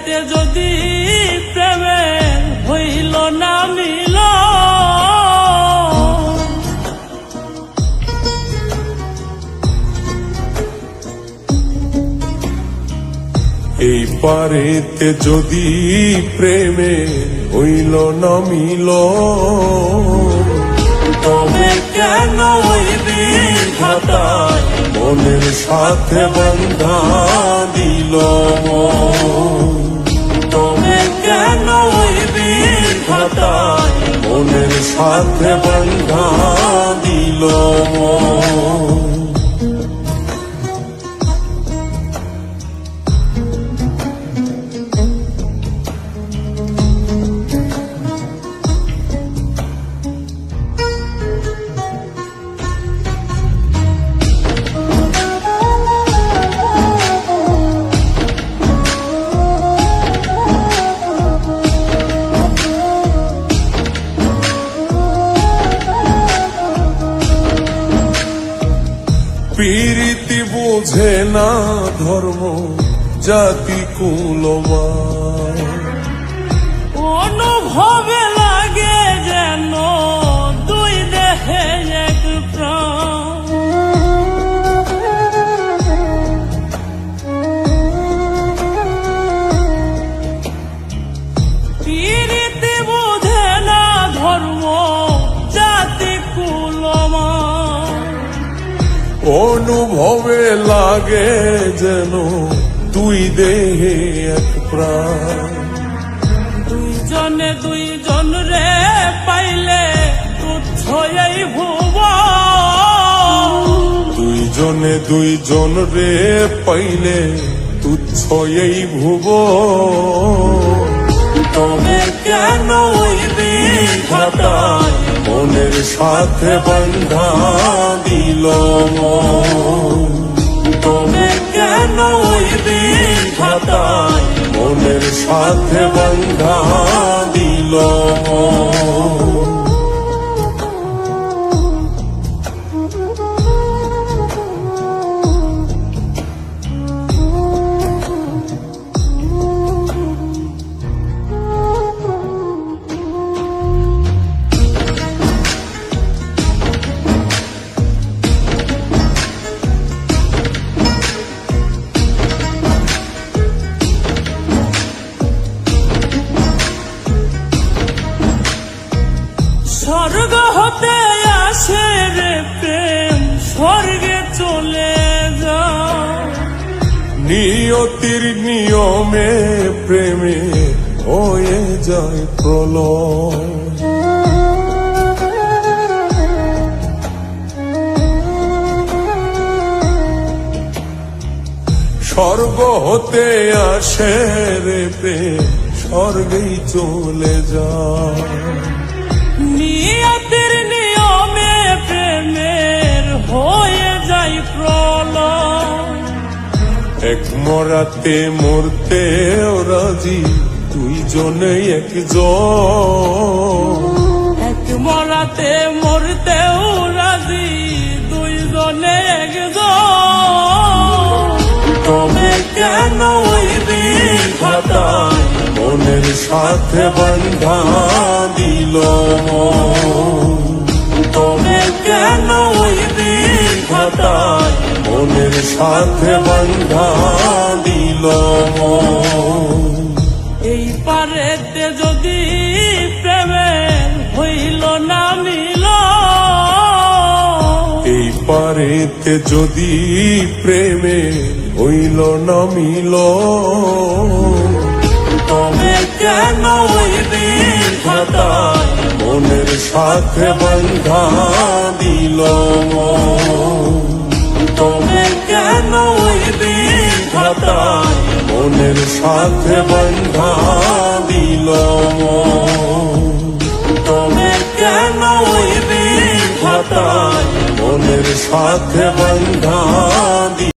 পারেতে যদি প্রেমের হইল না মিল, এই পারেতে যদি প্রেমের হইল না মিল, তবে কেন ওই বিধাতায় মনের সাথে বন্ধা দিল। তবে কেন ওই বিধাতায় মনের সাথে বন্ধা দিল। প্রীতি বোঝে না ধর্ম জাতি কুলমান, অনুভবে লাগে যেন দুই দেহে এক প্রাণ। প্রীতি বোঝে না ধর্ম জাতি কুলমান, অনুভবে লাগে যেন দুই দেহে এক প্রাণ। দুইজনে দুইজন রে পাইলে তুচ্ছ এই ভুব, দুইজনে দুইজন রে পাইলে তুচ্ছ এই ভুব। তবে কেন ওই বিধাতায় মনের সাথে বন্ধা দিল। তবে কেন ওই বিধাতায় মনের সাথে বন্ধা দিল। স্বর্গ হতে আসে রে প্রেম, স্বর্গে চলে যায়। নিয়তির নিয়মে প্রেমে হয়ে যায় প্রলয়। স্বর্গ হতে আসে রে প্রেম, স্বর্গেই চলে যায়। নিয়তির নিয়মে প্রেমের হয়ে যায় প্রলয়। এক মরাতে মরতে রাজি দুইজনে একজন, এক মরাতে মরতেও রাজি দুইজনে একজন। তবে কেন ওই বিধাতায় মনের সাথে বন্ধা দিল। তবে কেন ওই বিধাতায় মনের সাথে বন্ধা দিল। এই পারেতে যদি প্রেমের হইল না মিল, এই পারেতে যদি প্রেমে হইল না মিল, তবে কেন ওই বিধাতায় মনের সাথে বন্ধা দিল। তবে কেন ওই বিধাতায় মনের সাথে বন্ধা দিল। তবে কেন ওই বিধাতায় মনের সাথে বন্ধা দিল।